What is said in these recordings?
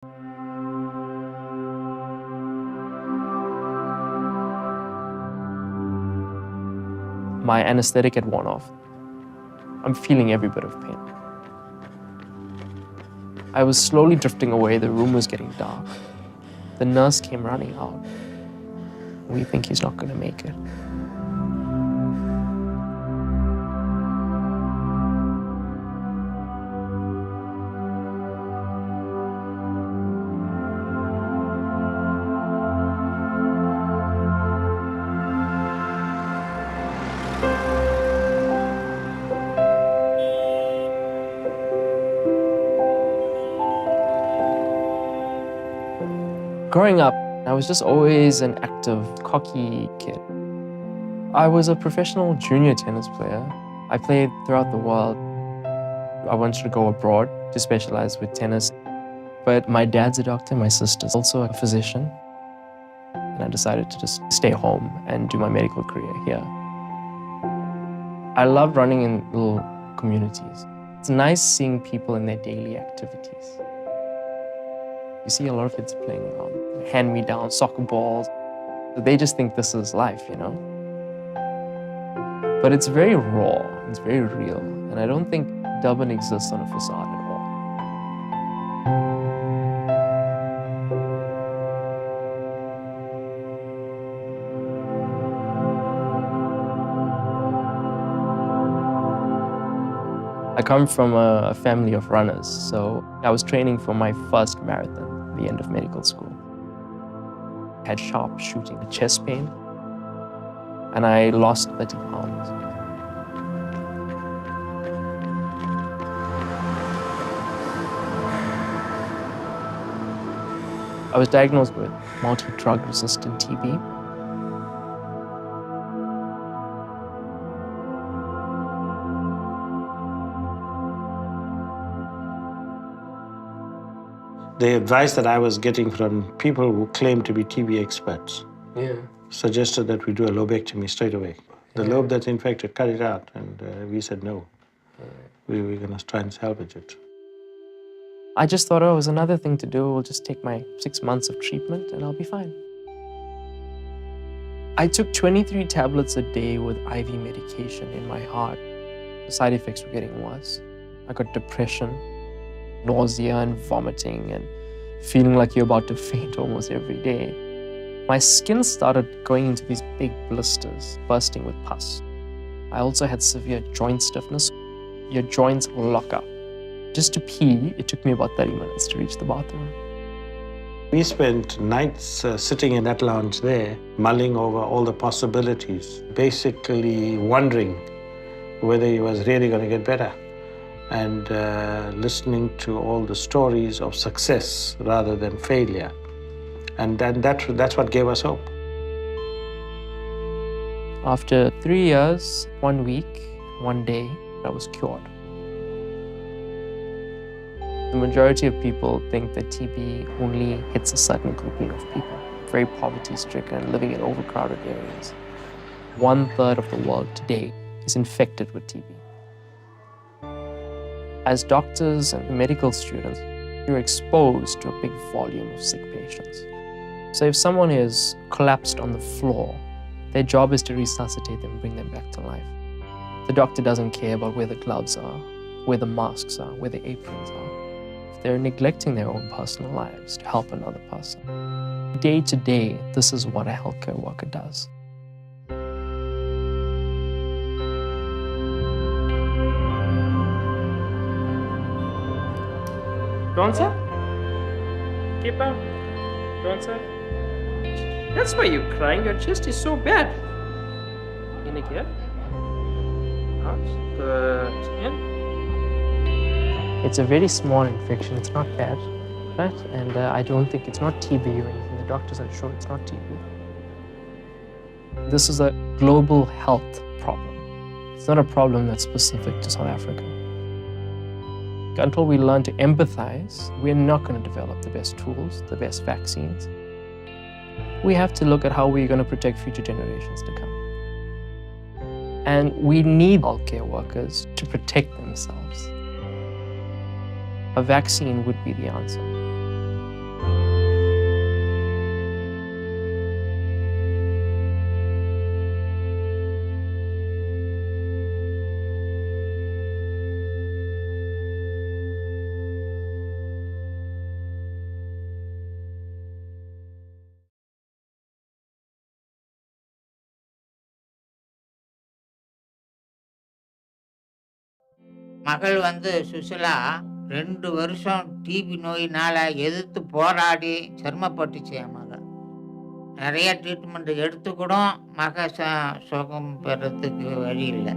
My anesthetic had worn off. I'm feeling every bit of pain. I was slowly drifting away. The room was getting dark. The nurse came running out. We think he's not going to make it. Growing up, I was just always an active, cocky kid. I was a professional junior tennis player. I played throughout the world. I wanted to go abroad to specialize with tennis. But my dad's a doctor, my sister's also a physician. And I decided to just stay home and do my medical career here. I love running in little communities. It's nice seeing people in their daily activities. You see a lot of kids playing hand-me-down soccer balls. They just think this is life, you know? But it's very raw, it's very real, and I don't think Durban exists on a facade at all. I come from a family of runners, so I was training for my first marathon at the end of medical school. I had sharp shooting chest pain, and I lost 30 pounds. I was diagnosed with multi-drug resistant TB. The advice that I was getting from people who claimed to be TB experts suggested that we do a lobectomy straight away. The lobe that's infected, cut it out. And we said no. We were going to try and salvage it. I just thought, oh, it was another thing to do. We'll just take my 6 months of treatment and I'll be fine. I took 23 tablets a day with IV medication in my heart. The side effects were getting worse. I got depression, nausea and vomiting and feeling like you're about to faint almost every day. My skin started going into these big blisters, bursting with pus. I also had severe joint stiffness. Your joints lock up. Just to pee, it took me about 30 minutes to reach the bathroom. We spent nights sitting in that lounge there, mulling over all the possibilities, basically wondering whether he was really going to get better, and listening to all the stories of success rather than failure. And then that's what gave us hope. After 3 years, 1 week, 1 day, I was cured. The majority of people think that TB only hits a certain grouping of people, very poverty-stricken, living in overcrowded areas. 1/3 of the world today is infected with TB. As doctors and medical students, you're exposed to a big volume of sick patients. So if someone is collapsed on the floor, their job is to resuscitate them, bring them back to life. The doctor doesn't care about where the gloves are, where the masks are, where the aprons are. They're neglecting their own personal lives to help another person. Day to day, this is what a healthcare worker does. Go on, sir. Keep on. Go on, sir. That's why you're crying. Your chest is so bad. In again. Out. Good. In. It's a very small infection. It's not bad, right? And I don't think it's not TB or anything. The doctors are sure it's not TB. This is a global health problem. It's not a problem that's specific to South Africa. Until we learn to empathize, we're not going to develop the best tools, the best vaccines. We have to look at how we're going to protect future generations to come. And we need healthcare workers to protect themselves. A vaccine would be the answer. மகள் வந்து சுசிலா 2 வருஷம் DP நோயினால எதிர்த்து போராடி சிரமப்பட்டுச்சு என் மகள். நிறைய treatment எடுத்து கூட மக சுகம் பெறத்துக்கு வழி இல்லை.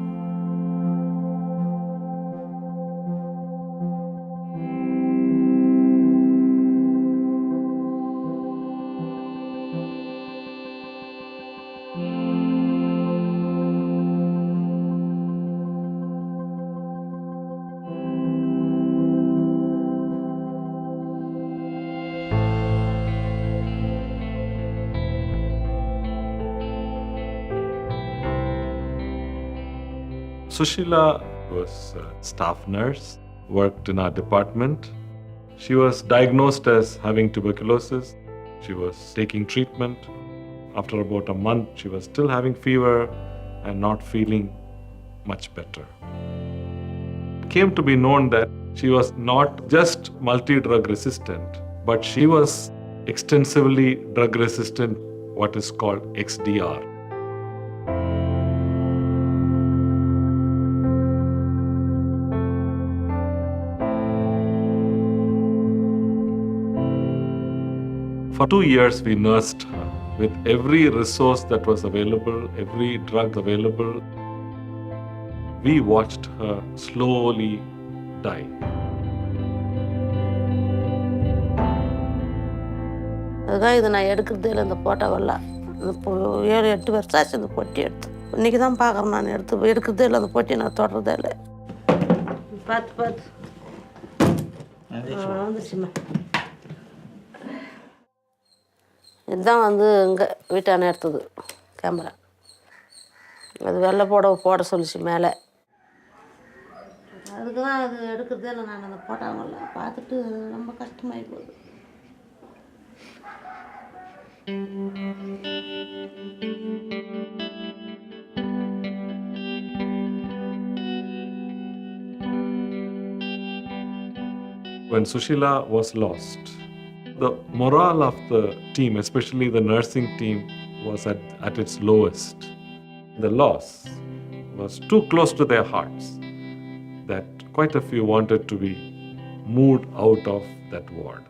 Sushila was a staff nurse, worked in our department. She was diagnosed as having tuberculosis. She was taking treatment. After about a month, she was still having fever and not feeling much better. It came to be known that she was not just multi-drug resistant, but she was extensively drug resistant, what is called XDR. For 2 years, we nursed her with every resource that was available, every drug available. We watched her slowly die. அதுதான் இது நான் எடுக்கிறதே இல்லை இந்த போட்டோவெல்லாம். இந்த 7-8 வருஷம் ஆச்சு இந்த பொட்டி எடுத்து. இன்றைக்கி தான் பார்க்குறேன் நான் எடுக்கிறதே இல்லை அந்த பொட்டி நான் தொடர்றதே இல்லை. பார்த்து வந்துச்சுமா. இதுதான் வந்து இங்கே வீட்டான எடுத்தது கேமரா. அது வெள்ளை போட சொல்லிச்சு மேலே. அதுக்கு தான் அது எடுக்கிறதே இல்லை நான் அந்த போட்டோவெல்லாம் பார்த்துட்டு ரொம்ப கஷ்டமாகி போகுது. When Sushila was lost, the morale of the team, especially the nursing team, was at its lowest. The loss was too close to their hearts that quite a few wanted to be moved out of that ward.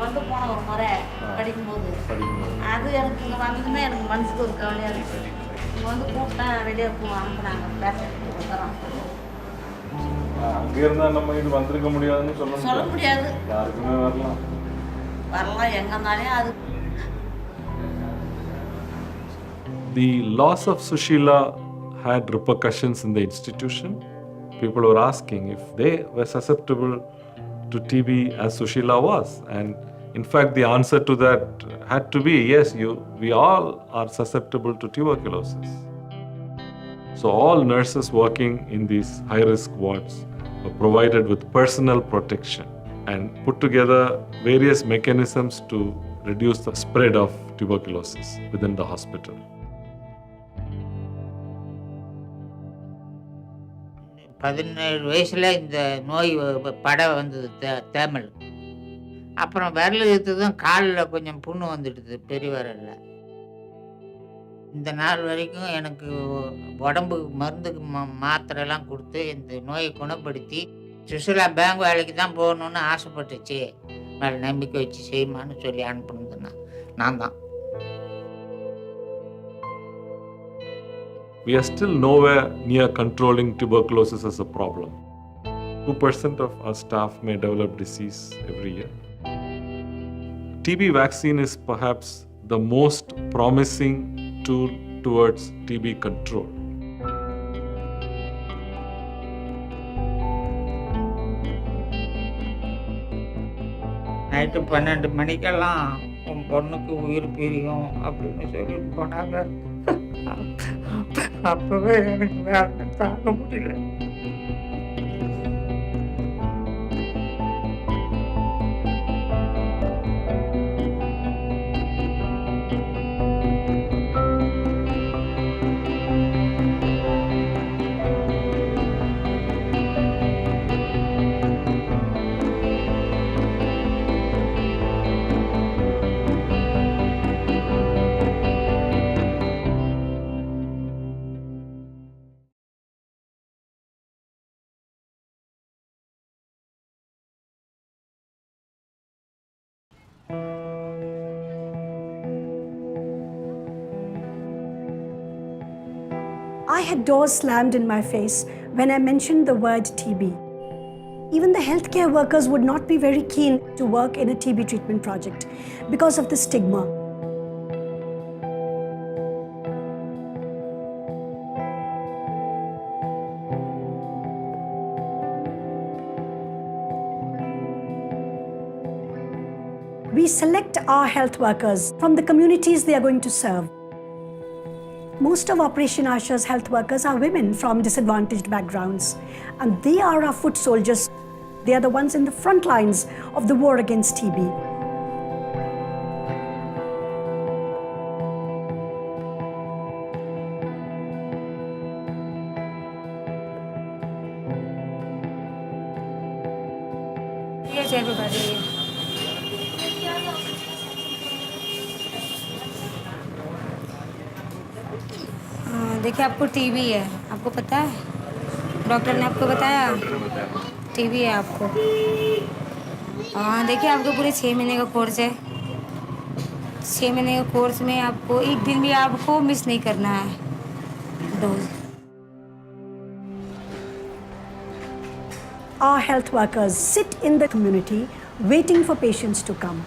வந்து போன ஒரு முறை படிக்கும்போது அது எனக்கு இங்கே வந்ததுமே எனக்கு மனசுக்கு ஒரு கவலையாக இருந்துச்சு. இங்கே வந்து கூப்பிட்டா ரெடியாக அனுப்புனாங்க பேசுறதுக்கு தரோம். அங்கே இருந்தால் நம்ம இது வந்திருக்க முடியாதுன்னு சொல்ல முடியாது. யாருக்குமே வரலாம் எங்கே இருந்தாலே அது. The loss of Sushila had repercussions in the institution. People were asking if they were susceptible to TB as Sushila was, and in fact the answer to that had to be yes, we all are susceptible to tuberculosis. So all nurses working in these high-risk wards were provided with personal protection and put together various mechanisms to reduce the spread of tuberculosis within the hospital. 17 வயசில் இந்த நோய் படம் வந்தது தேமல். அப்புறம் விரல் இழுத்ததும் காலில் கொஞ்சம் புண்ணு வந்துடுது பெரிய விரலில். இந்த நாள் வரைக்கும் எனக்கு உடம்புக்கு மருந்துக்கு மாத்திரைலாம் கொடுத்து இந்த நோயை குணப்படுத்தி சுசிலா பேங்க் வேலைக்கு தான் போகணுன்னு ஆசைப்பட்டுச்சு. மேலே நம்பிக்கை வச்சு செய்யுமான்னு சொல்லி அனுப்புனதுன்னா நான் தான். We are still nowhere near controlling tuberculosis as a problem. 2% of our staff may develop disease every year. TB vaccine is perhaps the most promising tool towards TB control. Night 12 மணிக்கெல்லாம் உன் பொண்ணுக்கு உயிர் பிரியும் அப்படின்னு சொல்லிட்டு போனாங்க. அப்பவே எனக்கு வேலை தாங்க முடியல. I had doors slammed in my face when I mentioned the word TB. Even the healthcare workers would not be very keen to work in a TB treatment project because of the stigma. We select our health workers from the communities they are going to serve. Most of Operation Asha's health workers are women from disadvantaged backgrounds, and they are our foot soldiers. They are the ones in the front lines of the war against TB. Yes, everybody. देखिए आपको TB है, आपको पता है? Doctor ने आपको बताया? TB है आपको। हाँ, देखिए आपको पूरे 6 महीने का कोर्स है। 6 महीने के कोर्स में आपको एक दिन भी आपको मिस नहीं करना है dose. Our health workers sit in the community waiting for patients to come.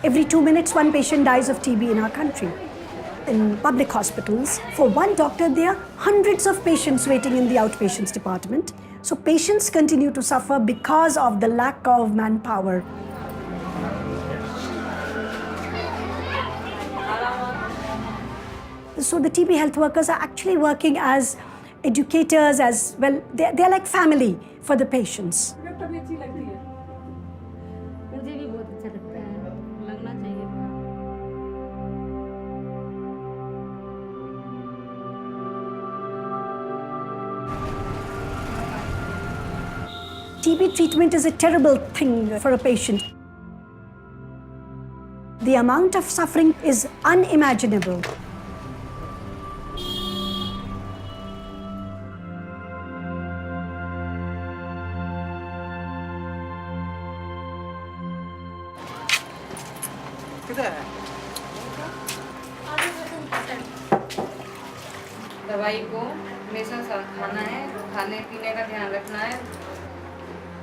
Every 2 minutes, one patient dies of TB in our country. In public hospitals, for one doctor, there are hundreds of patients waiting in the outpatients department. So patients continue to suffer because of the lack of manpower. So the TB health workers are actually working as educators, as well, they're like family for the patients. TB treatment is a terrible thing for a patient. The amount of suffering is unimaginable. दवाई को हमेशा साथ खाना है, खाने पीने का ध्यान रखना है।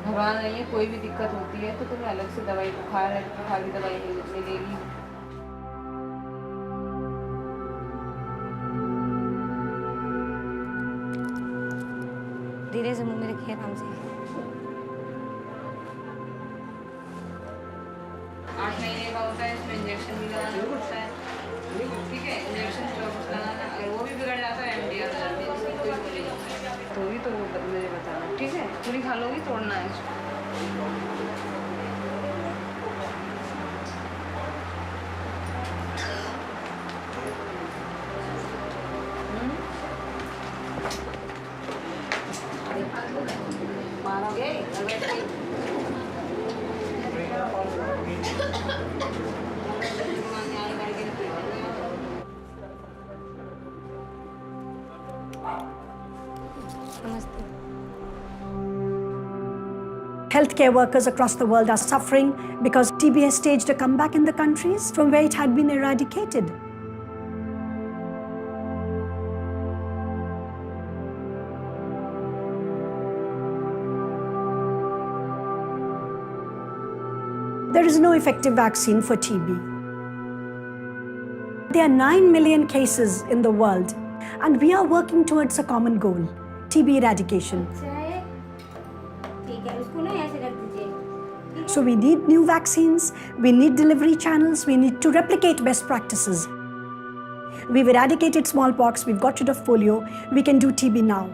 घबराना नहीं है, कोई भी दिक्कत होती है तो तुम्हें अलग से दवाई बुखार है, बुखार की दवाई मिलेगी। धीरे से मुंह में रखिए, आराम से। 8 महीने का होता है, इसमें इंजेक्शन भी लगाना पड़ता है। ठीक है, इंजेक्शन लगाना, अगर वो भी बिगड़ जाता है एमडी आ जाती है, इसमें कोई बोलेगा तो भी तो वो मुझे बताना। ठीक है, पूरी खा लोगी, तोड़ना है इसको। मारोगे? Healthcare workers across the world are suffering because TB has staged a comeback in the countries from where it had been eradicated. There is no effective vaccine for TB. There are 9 million cases in the world, and we are working towards a common goal, TB eradication. So we need new vaccines, we need delivery channels, we need to replicate best practices. We've eradicated smallpox, we've got rid of polio, we can do TB now.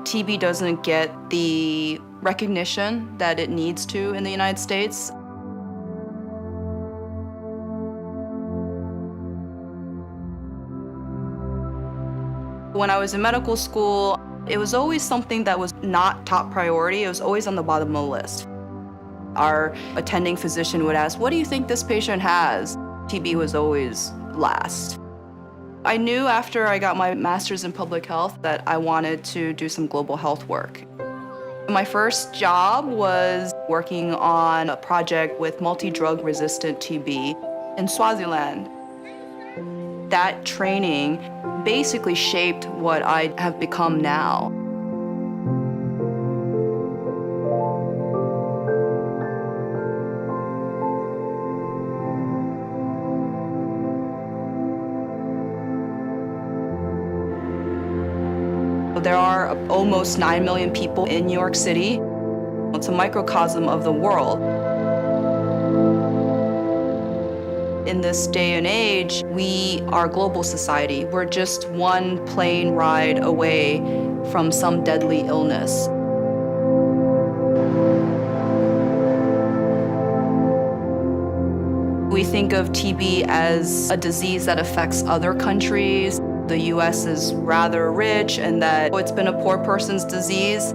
TB doesn't get the recognition that it needs to in the United States. When I was in medical school, it was always something that was not top priority. It was always on the bottom of the list. Our attending physician would ask, "What do you think this patient has?" TB was always last. I knew after I got my master's in public health that I wanted to do some global health work. My first job was working on a project with multi-drug resistant TB in Swaziland. That training basically shaped what I have become now. There are almost 9 million people in New York City. It's a microcosm of the world. In this day and age, we are a global society. We're just one plane ride away from some deadly illness. We think of TB as a disease that affects other countries. The US is rather rich and that it's been a poor person's disease.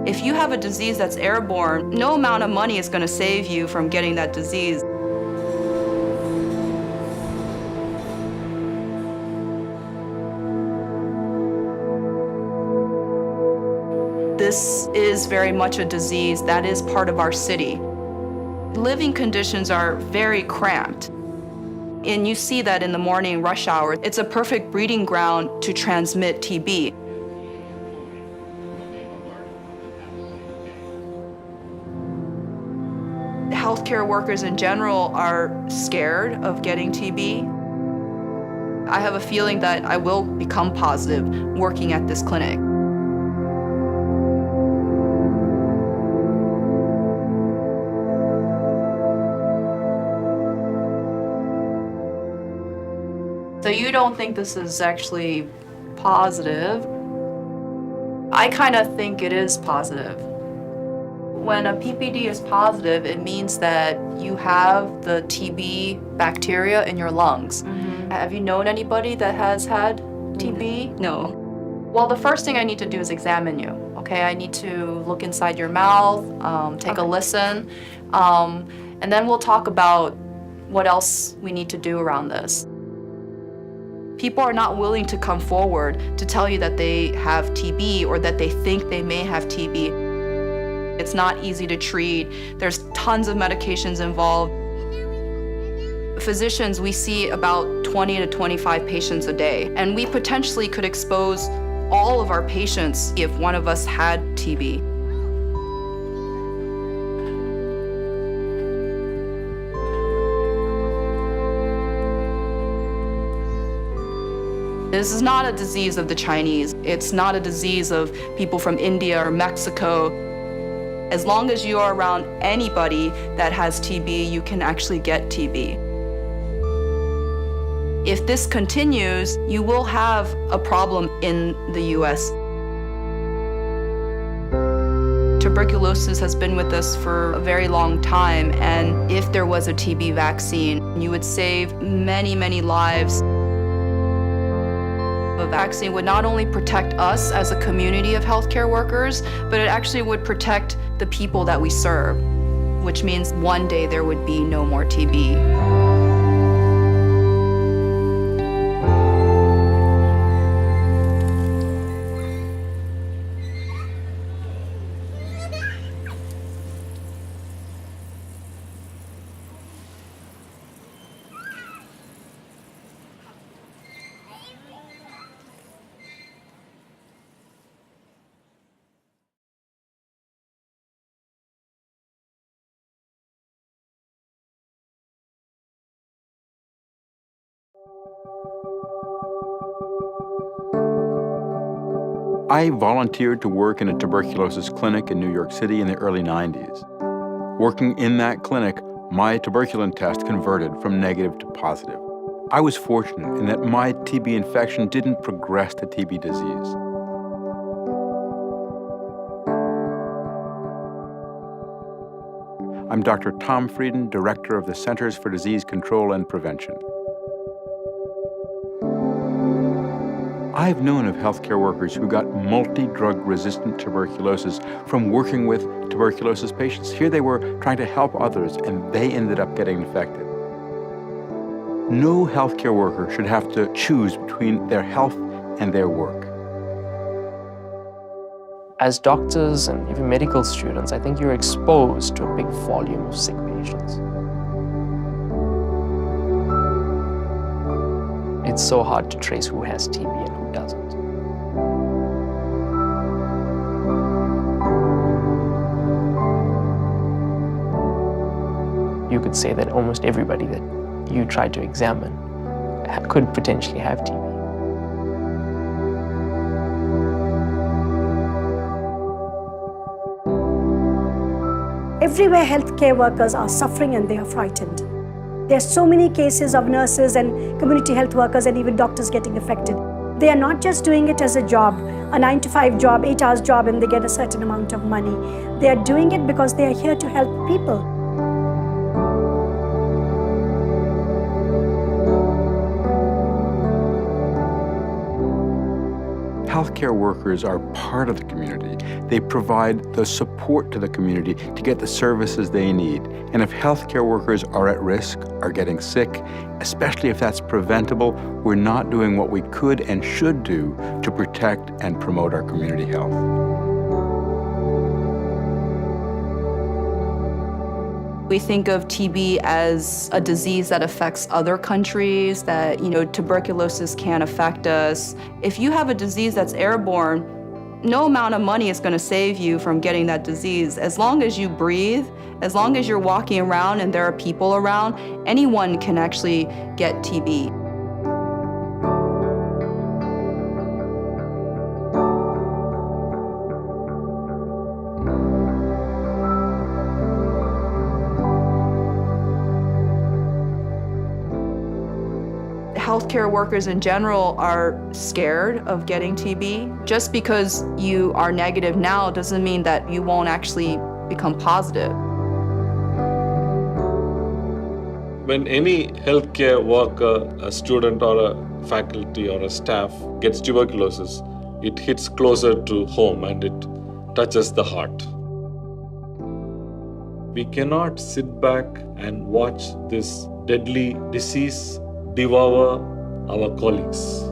If you have a disease that's airborne, no amount of money is going to save you from getting that disease. This is very much a disease that is part of our city. Living conditions are very cramped. And you see that in the morning rush hour. It's a perfect breeding ground to transmit TB. Healthcare workers in general are scared of getting TB. I have a feeling that I will become positive working at this clinic. So you don't think this is actually positive? I kind of think it is positive. When a PPD is positive, it means that you have the TB bacteria in your lungs. Mm-hmm. Have you known anybody that has had TB? No. Well, the first thing I need to do is examine you, okay? I need to look inside your mouth, take a listen, and then we'll talk about what else we need to do around this. People are not willing to come forward to tell you that they have TB or that they think they may have TB. It's not easy to treat. There's tons of medications involved. Physicians, we see about 20 to 25 patients a day, and we potentially could expose all of our patients if one of us had TB. This is not a disease of the Chinese. It's not a disease of people from India or Mexico. As long as you are around anybody that has TB, you can actually get TB. If this continues, you will have a problem in the US. Tuberculosis has been with us for a very long time, and if there was a TB vaccine, you would save many, many lives. A vaccine would not only protect us as a community of healthcare workers, but it actually would protect the people that we serve, which means one day there would be no more TB. I volunteered to work in a tuberculosis clinic in New York City in the early 90s. Working in that clinic, my tuberculin test converted from negative to positive. I was fortunate in that my TB infection didn't progress to TB disease. I'm Dr. Tom Frieden, Director of the Centers for Disease Control and Prevention. I've known of healthcare workers who got multi-drug resistant tuberculosis from working with tuberculosis patients. Here they were trying to help others, and they ended up getting infected. No healthcare worker should have to choose between their health and their work. As doctors and even medical students, I think you're exposed to a big volume of sick patients. It's so hard to trace who has TB and who doesn't. You could say that almost everybody that you try to examine could potentially have TB. Everywhere healthcare workers are suffering and they are frightened. There are so many cases of nurses and community health workers and even doctors getting affected. They are not just doing it as a job, a 9-to-5 job, 8 hours job, and they get a certain amount of money. They are doing it because they are here to help people. Healthcare workers are part of the community. They provide the support to the community to get the services they need. And if healthcare workers are at risk, are getting sick, especially if that's preventable, we're not doing what we could and should do to protect and promote our community health. We think of TB as a disease that affects other countries, that, tuberculosis can't affect us. If you have a disease that's airborne, no amount of money is going to save you from getting that disease. As long as you breathe, as long as you're walking around and there are people around, anyone can actually get TB. Healthcare workers in general are scared of getting TB. Just because you are negative now doesn't mean that you won't actually become positive. When any healthcare worker, a student or a faculty or a staff gets tuberculosis, it hits closer to home and it touches the heart. We cannot sit back and watch this deadly disease devour our colleagues.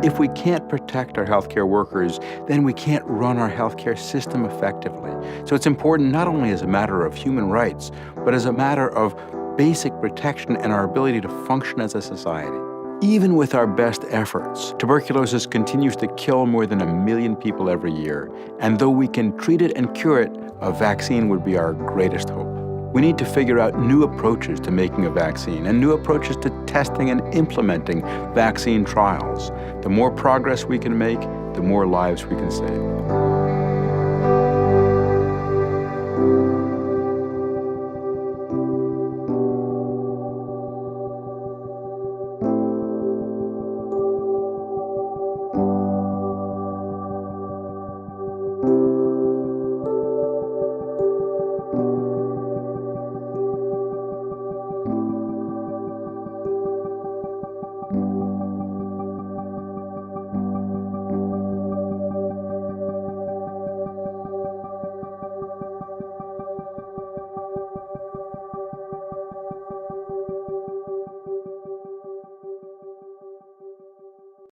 If we can't protect our healthcare workers, then we can't run our healthcare system effectively. So it's important not only as a matter of human rights, but as a matter of basic protection and our ability to function as a society. Even with our best efforts, tuberculosis continues to kill more than 1 million people every year. And though we can treat it and cure it, a vaccine would be our greatest hope. We need to figure out new approaches to making a vaccine and new approaches to testing and implementing vaccine trials. The more progress we can make, the more lives we can save.